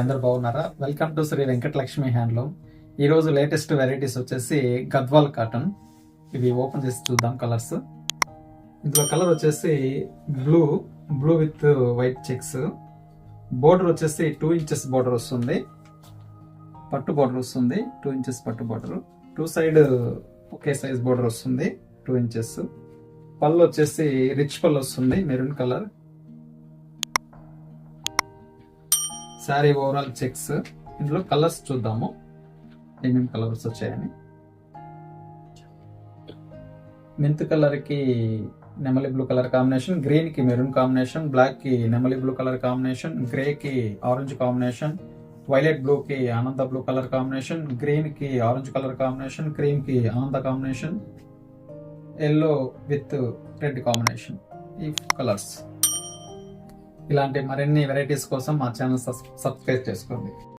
అందరు బాగున్నారా? Welcome to Shri Venkatalakshmi handloom. ఈరోజు లేటెస్ట్ వెరైటీస్ వచ్చేసి గద్వాల్ కాటన్. ఇవి ఓపెన్ చేసి చూద్దాం కలర్స్. ఇందులో కలర్ వచ్చేసి blue with white checks. Border వచ్చేసి 2 ఇంచెస్ బోర్డర్ వస్తుంది. పట్టు బోర్డర్ వస్తుంది, 2 ఇంచెస్ పట్టు బోర్డర్. 2 సైడ్ ఒకే సైజ్ బోర్డర్ వస్తుంది, 2 ఇంచెస్. పళ్ళు వచ్చేసి రిచ్ పళ్ళు వస్తుంది, maroon colour. Sari overall checks. ఇందులో కలర్స్ చూద్దాము ఏమేమి కలర్స్ వచ్చాయని. మెంత్ కలర్ కి నెమలి బ్లూ కలర్ కాంబినేషన్, గ్రీన్ కి మెరూన్ కాంబినేషన్, బ్లాక్ కి నెమలి బ్లూ కలర్ కాంబినేషన్, గ్రే కి ఆరెంజ్ కాంబినేషన్, వైలెట్ బ్లూ కి ఆనంద బ్లూ కలర్ కాంబినేషన్, గ్రీన్ కి ఆరెంజ్ కలర్ కాంబినేషన్, క్రీమ్ కి ఆనంద combination, yellow with red combination. ఈ కలర్స్. ఇలాంటి మరిన్ని వెరైటీస్ కోసం మా ఛానల్ సబ్స్క్రైబ్ చేసుకోండి.